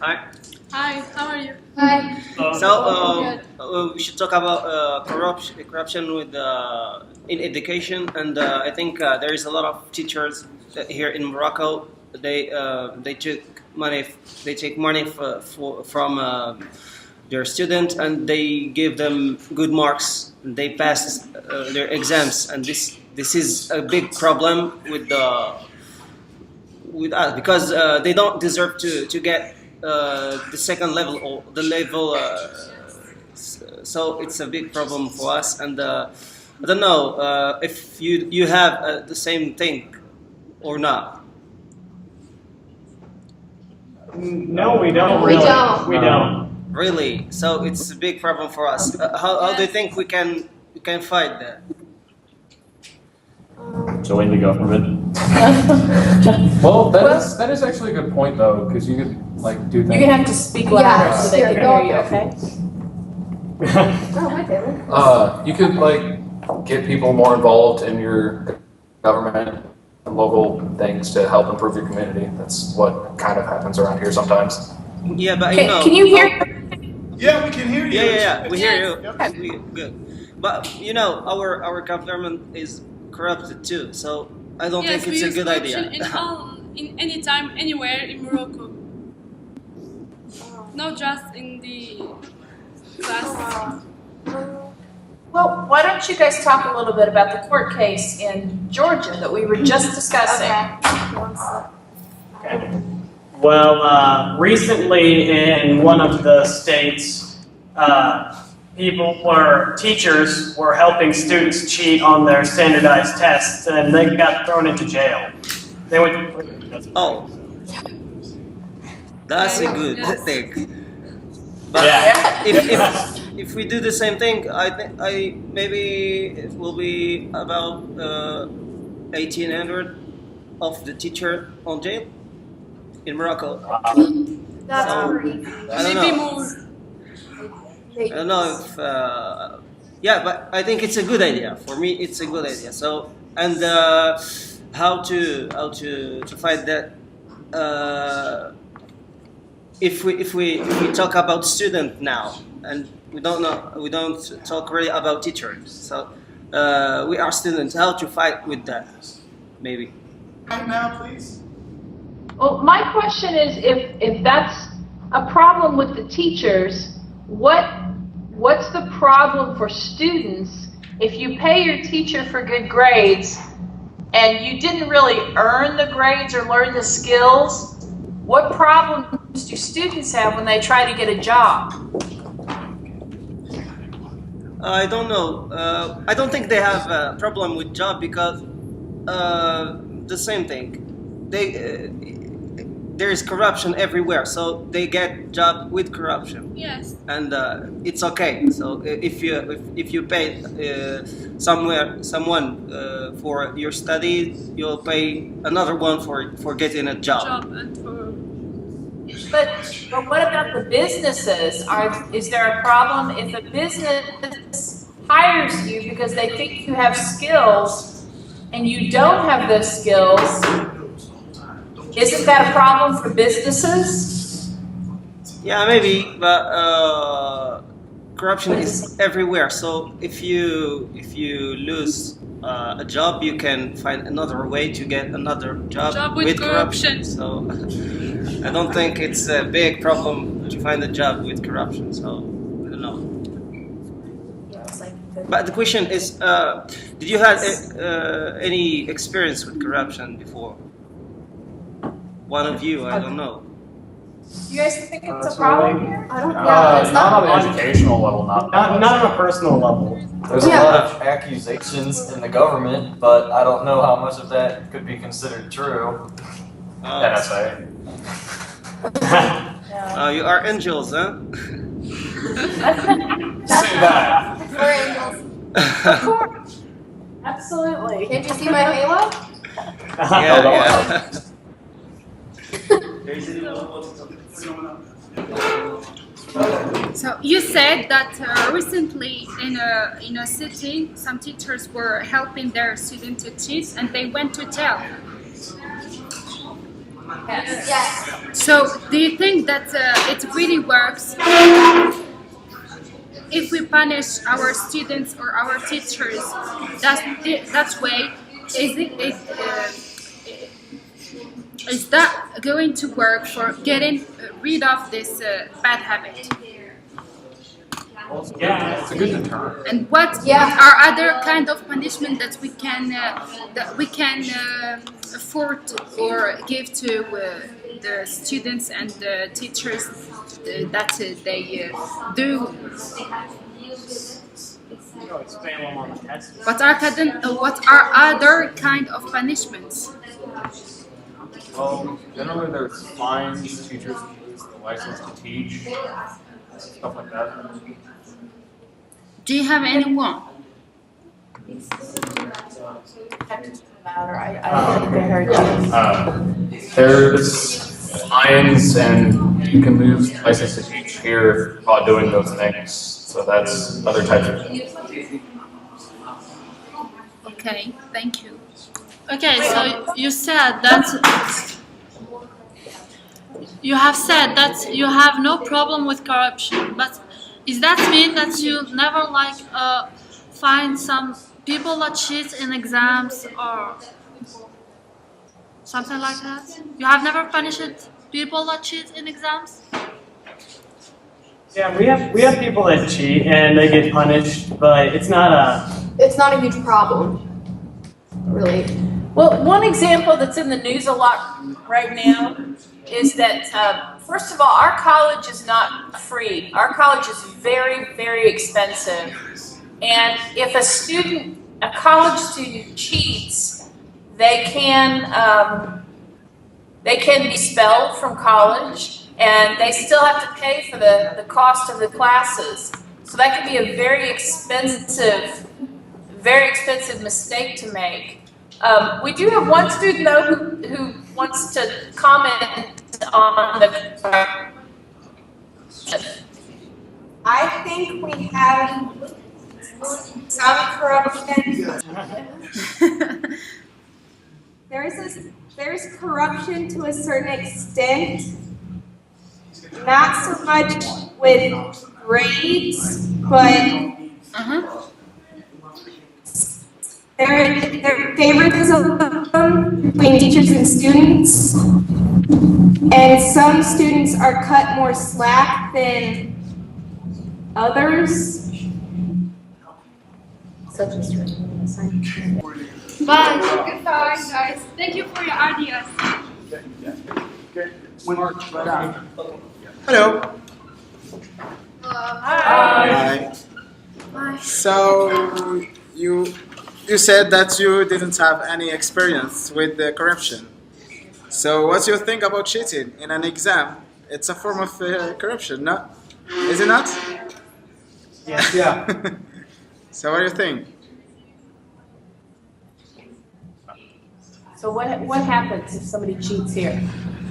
Hi. Hi, how are you? Hi. We should talk about corruption with in education, and I think there is a lot of teachers here in Morocco. They take money from their students, and they give them good marks. And they pass their exams, and this is a big problem with us because they don't deserve to get the second level or the level. So it's a big problem for us, and I don't know if you have the same thing or not. No, we don't. We Really. don't. We don't. Really, so it's a big problem for us. How do you think we can fight that? Join the government. Well, that is actually a good point though, because you could like do things. You're gonna have to speak louder so they Yeah, can go hear you, up okay? Oh, hi, Taylor. You could like get people more involved in your government and local things to help improve your community. That's what kind of happens around here sometimes. Yeah, but you know. Can you hear? Yeah, we can hear you. Yeah, we hear you. Yep. We, good. But you know, our government is corrupted too, so I don't think it's a good idea. In any time, anywhere in Morocco. Not just in the class. Well, why don't you guys talk a little bit about the court case in Georgia that we were just discussing? Okay. Well, recently in one of the states, teachers were helping students cheat on their standardized tests, and they got thrown into jail. They went. Oh, that's a good thing. But Yeah. if we do the same thing, I think maybe it will be about 1,800 of the teacher on jail in Morocco. That's So, pretty. I don't Maybe know. more. I don't know if yeah, but I think it's a good idea. For me, it's a good idea. So and how to fight that? If we talk about student now, and we don't talk really about teachers. So we are students. How to fight with that? Maybe. Right now, please. Well, my question is, if that's a problem with the teachers, what's the problem for students if you pay your teacher for good grades and you didn't really earn the grades or learn the skills? What problems do students have when they try to get a job? I don't know. I don't think they have a problem with job because the same thing. There is corruption everywhere, so they get job with corruption. Yes. And it's okay. So if you pay someone for your study, you'll pay another one for getting a job. But what about the businesses? Is there a problem if a business hires you because they think you have skills and you don't have those skills? Isn't that a problem for businesses? Yeah, maybe, but corruption is everywhere. So if you lose a job, you can find another way to get another job with corruption. So I don't think it's a big problem to find a job with corruption. So I don't know. But the question is, did you have any experience with corruption before? One of you, I don't know. Do you guys think it's a problem here? I don't know. It's Not not. on an educational level, Not on a personal level. There's a lot of accusations in the government, but I don't know how much of that could be considered true. NSA. You are angels, huh? Say that. We're angels. Of course. Absolutely. Can't you see my halo? Yeah. So you said that recently in a city, some teachers were helping their students to cheat, and they went to jail. Yes. So, do you think that it really works if we punish our students or our teachers that way? Is that going to work for getting rid of this bad habit? Yeah. It's a good deterrent. And what are other kind of punishment that we can afford or give to the students and the teachers that they do? Spam them on the test. What are other kind of punishments? Well, generally there's fines, teachers lose the license to teach, stuff like that. Do you have anyone? There's fines and you can lose license to teach here while doing those things. So that's other types of things. Okay, thank you. Okay, so you said that you have said that you have no problem with corruption, but does that mean that you never find some people that cheat in exams or something like that? You have never punished people that cheat in exams? Yeah, we have people that cheat and they get punished, but it's not a huge problem, really. Well, one example that's in the news a lot right now is that, first of all, our college is not free. Our college is very, very expensive. And if a college student cheats, they can be expelled from college, and they still have to pay for the cost of the classes. So that can be a very expensive mistake to make. We do have one student, though, who wants to comment on the I think we have some corruption. There's corruption to a certain extent, not so much with grades, but there favoritism between teachers and students, and some students are cut more slack than others. Bye. Goodbye, guys. Thank you for your ideas. Hello. Hi. Hi. So you said that you didn't have any experience with the corruption. So what do you think about cheating in an exam? It's a form of corruption, no? Is it not? Yes. Yeah. So what do you think? So what happens if somebody cheats here?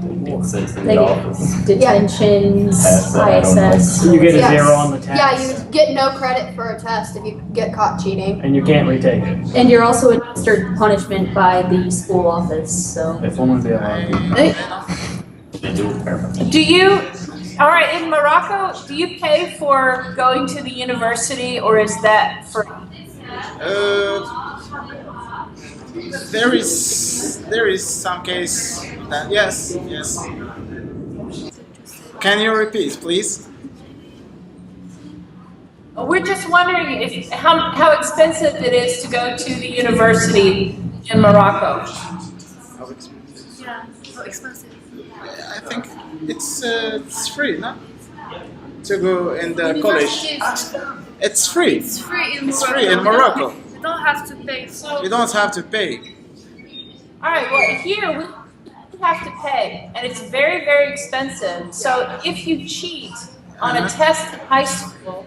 They get detentions, ISS. You get a 0 on the test. Yeah, you get no credit for a test if you get caught cheating. And you can't retake it. And you're also administered punishment by the school office, so. If only they allowed. They do it. Do you, all right, in Morocco, do you pay for going to the university, or is that free? There is some case that yes. Can you repeat, please? We're just wondering how expensive it is to go to the university in Morocco. Yeah, so expensive. I think it's free, no? To go in the college. It's free. It's free in Morocco. It's free in Morocco. You don't have to pay. You don't have to pay. All right, well, here we have to pay, and it's very, very expensive. So if you cheat on a test in high school,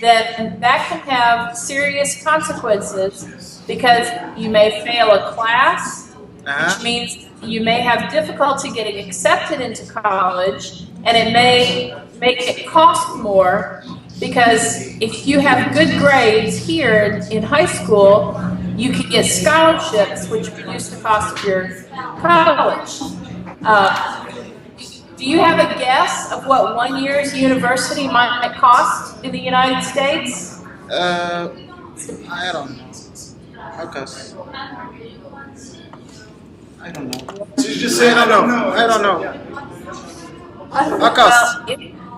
then that can have serious consequences because you may fail a class, which means you may have difficulty getting accepted into college, and it may make it cost more because if you have good grades here in high school, you can get scholarships, which reduce the cost of your college. Do you have a guess of what 1 year's university might cost in the United States? I don't know. Because I don't know. So you just say, I don't know. I don't know. Well,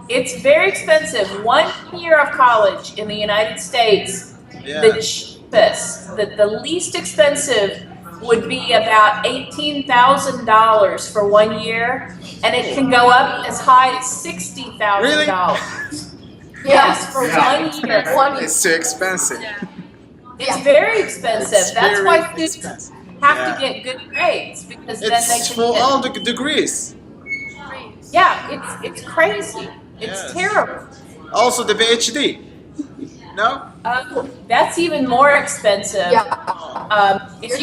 it's very expensive. 1 year of college in the United States, the cheapest, the least expensive would be about $18,000 for 1 year, and it can go up as high as $60,000. Yes, for 1 year. It's too expensive. It's very expensive. It's That's very why students expensive. have to get good grades because then they It's can for get, all the degrees. yeah, it's crazy. It's terrible. Also the PhD. No? That's even more expensive. If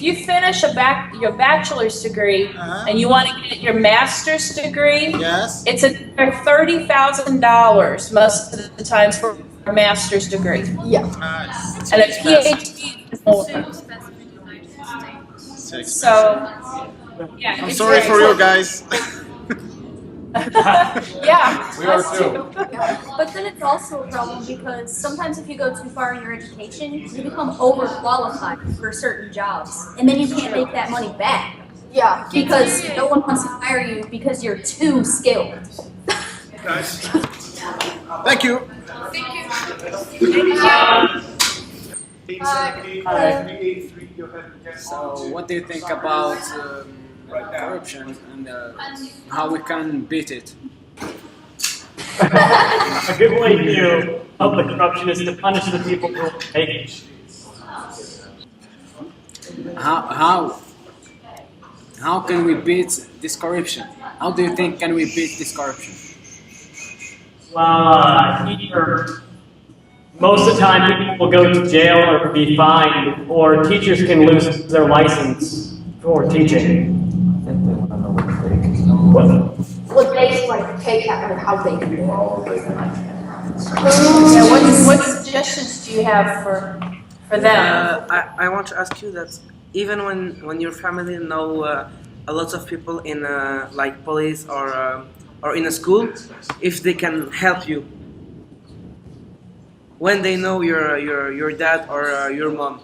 you finish your bachelor's degree and you want to get your master's degree, it's another $30,000 most of the times for a master's degree. Yeah. And a PhD is more. So, yeah. I'm sorry for you guys. Yeah. We are too. But then it's also a problem because sometimes if you go too far in your education, you become overqualified for certain jobs, and then you can't make that money back. Yeah. Because no one wants to hire you because you're too skilled. Thank you. So, what do you think about corruption and how we can beat it? A good way to help the corruption is to punish the people who are making it. How can we beat this corruption? How do you think can we beat this corruption? Well, either most of the time people will go to jail or be fined, or teachers can lose their license for teaching. What they like take out of how they can do it. Yeah, what suggestions do you have for them? I want to ask you that even when your family know a lot of people in like police or in a school, if they can help you when they know your dad or your mom.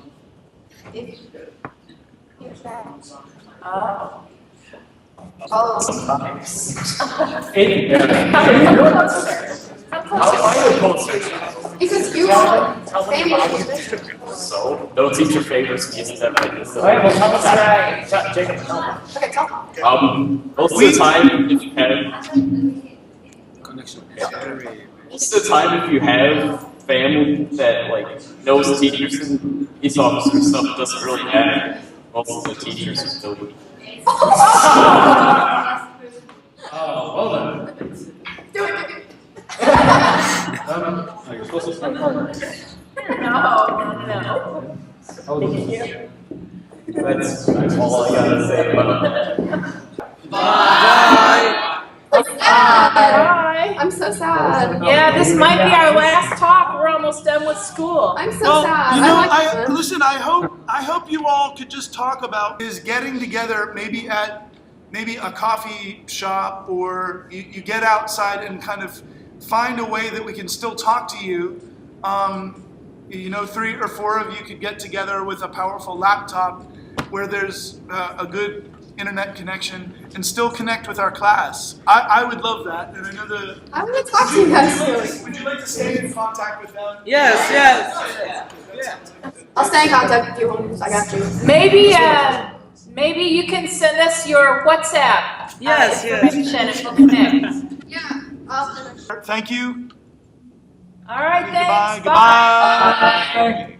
Because you are famous. So, don't teach your favorites kids that like this. Most of the time, if you have most of the time, if you have family that like knows teachers and police officers stuff, it doesn't really matter. Most of the teachers are still weak. Well then. Do it. You're supposed to start. No. That's all I gotta say about that. Bye. Bye. I'm so sad. Yeah, this might be our last talk. We're almost done with school. I'm so sad. You know, I like listen. I hope you all could just talk about is getting together, maybe at a coffee shop, or you get outside and kind of find a way that we can still talk to you. You know, 3 or 4 of you could get together with a powerful laptop where there's a good internet connection and still connect with our class. I would love that, and I know I want to talk to you guys. Would you like to stay in contact with them? Yes, yes. I'll stay in contact with you. I got you. Maybe you can send us your WhatsApp information and we'll connect. Yeah. Thank you. All right, thanks. Goodbye. Goodbye. Bye.